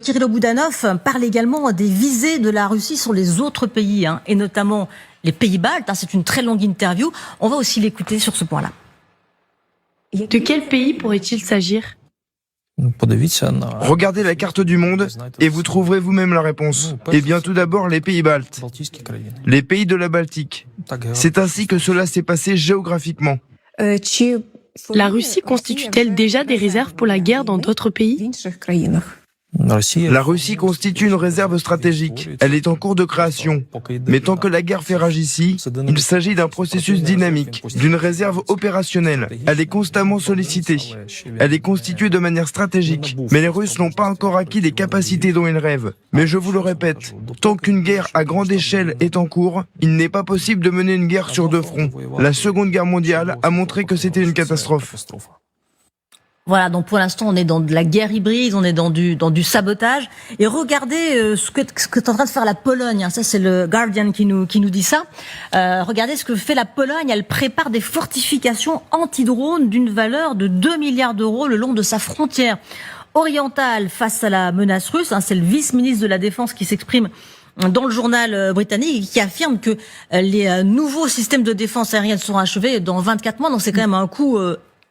Kirilo Boudanov parle également des visées de la Russie sur les autres pays, et notamment les pays baltes. C'est une très longue interview. On va aussi l'écouter sur ce point-là. De quel pays pourrait-il s'agir ? Regardez la carte du monde et vous trouverez vous-même la réponse. Eh bien, tout d'abord, les pays baltes, les pays de la Baltique. C'est ainsi que cela s'est passé géographiquement. La Russie constitue-t-elle déjà des réserves pour la guerre dans d'autres pays ? La Russie constitue une réserve stratégique. Elle est en cours de création. Mais tant que la guerre fait rage ici, il s'agit d'un processus dynamique, d'une réserve opérationnelle. Elle est constamment sollicitée. Elle est constituée de manière stratégique. Mais les Russes n'ont pas encore acquis les capacités dont ils rêvent. Mais je vous le répète, tant qu'une guerre à grande échelle est en cours, il n'est pas possible de mener une guerre sur deux fronts. La Seconde Guerre mondiale a montré que c'était une catastrophe. Voilà, donc pour l'instant, on est dans de la guerre hybride, on est dans du sabotage. Et regardez ce que est en train de faire la Pologne. Ça, c'est le Guardian qui nous dit ça. Regardez ce que fait la Pologne. Elle prépare des fortifications anti-drones d'une valeur de 2 milliards d'euros le long de sa frontière orientale face à la menace russe. C'est le vice-ministre de la Défense qui s'exprime dans le journal britannique et qui affirme que les nouveaux systèmes de défense aérienne seront achevés dans 24 mois. Donc c'est quand même un coût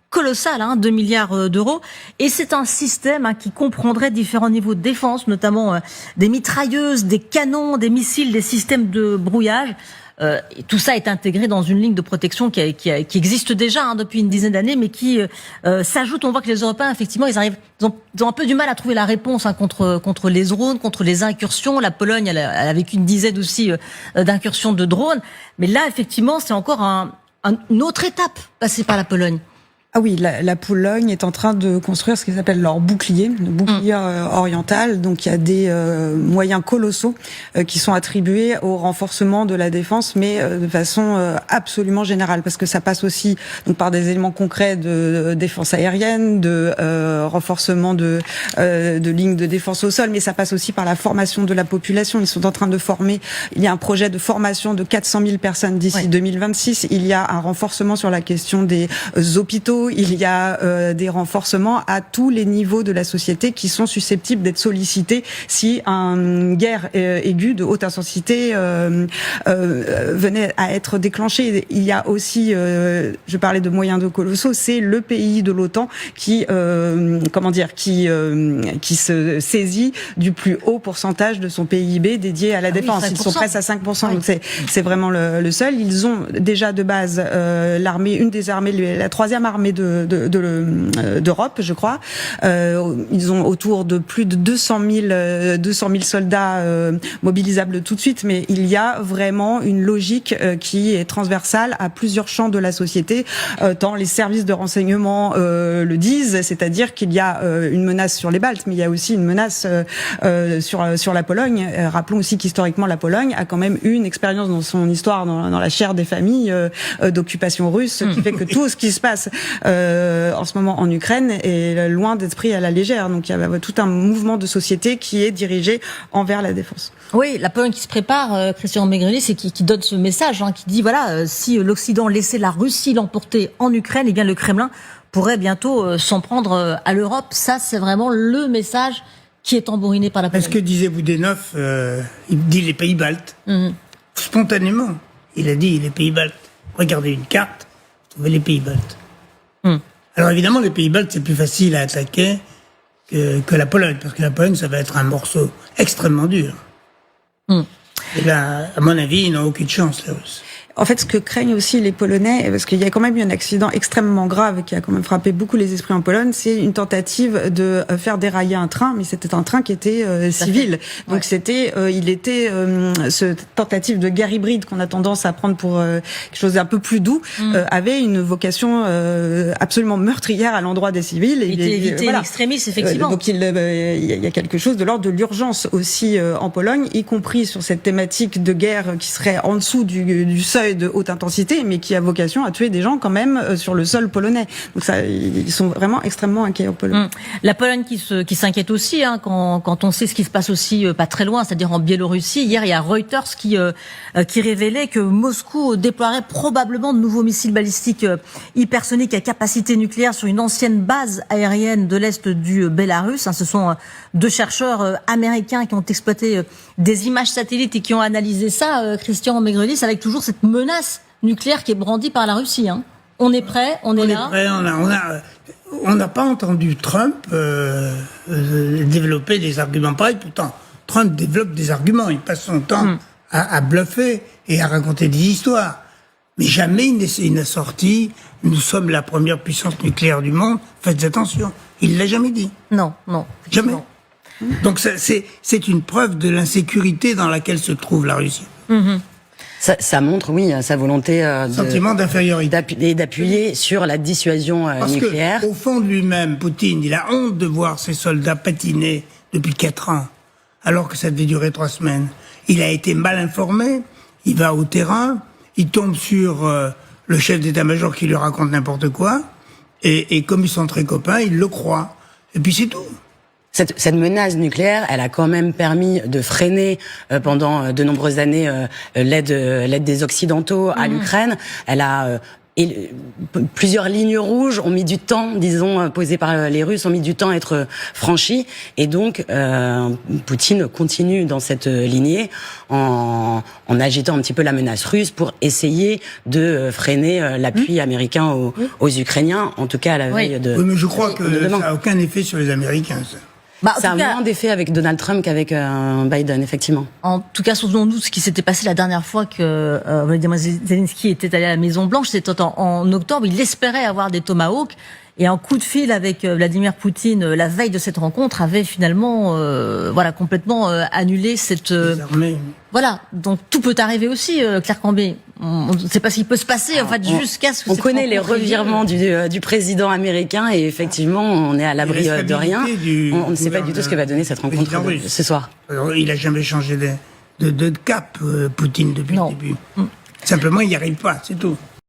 colossal, 2 milliards d'euros. Et c'est un système qui comprendrait différents niveaux de défense, notamment des mitrailleuses, des canons, des missiles, des systèmes de brouillage. Et tout ça est intégré dans une ligne de protection qui existe déjà depuis une dizaine d'années, mais qui s'ajoute. On voit que les Européens, effectivement, ils ont un peu du mal à trouver la réponse contre les drones, contre les incursions. La Pologne, elle a vécu une dizaine aussi d'incursions de drones. Mais là, effectivement, c'est encore une autre étape passée par la Pologne. Ah oui, la Pologne est en train de construire ce qu'ils appellent leur bouclier, le bouclier oriental. Donc il y a des moyens colossaux qui sont attribués au renforcement de la défense, mais de façon absolument générale, parce que ça passe aussi donc par des éléments concrets de défense aérienne, de renforcement de lignes de défense au sol, mais ça passe aussi par la formation de la population. Ils sont en train de former. Il y a un projet de formation de 400 000 personnes d'ici 2026. Il y a un renforcement sur la question des hôpitaux. Il y a des renforcements à tous les niveaux de la société qui sont susceptibles d'être sollicités si une guerre aiguë de haute intensité venait à être déclenchée. Il y a aussi, je parlais de moyens de colossaux, c'est le pays de l'OTAN qui se saisit du plus haut pourcentage de son PIB dédié à la défense. Ils sont presque à 5%. Donc c'est vraiment le seul. Ils ont déjà de base la troisième armée d'Europe, je crois. Ils ont autour de plus de 200 000 soldats mobilisables tout de suite, mais il y a vraiment une logique qui est transversale à plusieurs champs de la société, tant les services de renseignement le disent, c'est-à-dire qu'il y a une menace sur les Baltes, mais il y a aussi une menace sur la Pologne. Rappelons aussi qu'historiquement, la Pologne a quand même eu une expérience dans son histoire, dans la chair des familles, d'occupation russe, qui fait que tout ce qui se passe en ce moment en Ukraine est loin d'être pris à la légère. Donc il y a tout un mouvement de société qui est dirigé envers la défense. Oui, la Pologne qui se prépare, Christian Megrelis, et qui donne ce message, qui dit voilà, si l'Occident laissait la Russie l'emporter en Ukraine, eh bien le Kremlin pourrait bientôt s'en prendre à l'Europe. Ça, c'est vraiment le message qui est tambouriné par la Pologne. Ce que disait Boudanov, il dit les pays baltes. Spontanément, il a dit les pays baltes. Regardez une carte, vous trouvez les pays baltes. Alors évidemment, les pays baltes, c'est plus facile à attaquer que la Pologne, parce que la Pologne, ça va être un morceau extrêmement dur. Et là, à mon avis, ils n'ont aucune chance, les Russes. En fait, ce que craignent aussi les Polonais, parce qu'il y a quand même eu un accident extrêmement grave qui a quand même frappé beaucoup les esprits en Pologne, c'est une tentative de faire dérailler un train, mais c'était un train qui était civil. Donc cette tentative de guerre hybride qu'on a tendance à prendre pour quelque chose d'un peu plus doux, avait une vocation absolument meurtrière à l'endroit des civils. Éviter l'extrémisme, effectivement. Donc il y a quelque chose de l'ordre de l'urgence aussi en Pologne, y compris sur cette thématique de guerre qui serait en dessous du seuil seuil de haute intensité, mais qui a vocation à tuer des gens quand même sur le sol polonais. Donc ça, ils sont vraiment extrêmement inquiets en Pologne. La Pologne qui s'inquiète aussi, hein, quand on sait ce qui se passe aussi pas très loin, c'est-à-dire en Biélorussie. Hier, il y a Reuters qui révélait que Moscou déploierait probablement de nouveaux missiles balistiques hypersoniques à capacité nucléaire sur une ancienne base aérienne de l'est du Bélarus. Ce sont deux chercheurs américains qui ont exploité des images satellites et qui ont analysé ça, Christian Megrelis, avec toujours cette menace nucléaire qui est brandie par la Russie. Hein. On est prêt, on est là. On n'a pas entendu Trump développer des arguments pareils. Pourtant, Trump développe des arguments. Il passe son temps à bluffer et à raconter des histoires. Mais jamais il n'a sorti « Nous sommes la première puissance nucléaire du monde, faites attention ». Il l'a jamais dit. Non. Jamais. Donc c'est une preuve de l'insécurité dans laquelle se trouve la Russie. Ça montre, oui, sa volonté sentiment d'infériorité, d'appuyer sur la dissuasion nucléaire. Parce que, au fond de lui-même, Poutine, il a honte de voir ses soldats patiner depuis 4 ans, alors que ça devait durer 3 semaines. Il a été mal informé, il va au terrain, il tombe sur le chef d'état-major qui lui raconte n'importe quoi, et comme ils sont très copains, il le croit. Et puis c'est tout. Cette menace nucléaire, elle a quand même permis de freiner pendant de nombreuses années l'aide des Occidentaux à l'Ukraine. Elle a plusieurs lignes rouges ont mis du temps, disons, posées par les Russes, ont mis du temps à être franchies. Et donc, Poutine continue dans cette lignée en agitant un petit peu la menace russe pour essayer de freiner l'appui américain aux Ukrainiens, en tout cas à la veille de... Oui, mais je crois que ça n'a aucun effet sur les Américains, ça. Ça a moins d'effet avec Donald Trump qu'avec Biden, effectivement. En tout cas, souvenons-nous ce qui s'était passé la dernière fois que Volodymyr Zelensky était allé à la Maison-Blanche. C'était en octobre. Il espérait avoir des Tomahawks. Et un coup de fil avec Vladimir Poutine la veille de cette rencontre avait finalement complètement annulé cette... Voilà, donc tout peut arriver aussi, Claire Cambé. On ne sait pas ce qui peut se passer en fait jusqu'à ce que... On connaît les revirements du président américain et effectivement on est à l'abri de rien. On ne sait pas du tout ce que va donner cette rencontre ce soir. Alors, il n'a jamais changé de cap, Poutine, depuis le début. Simplement, il n'y arrive pas, c'est tout.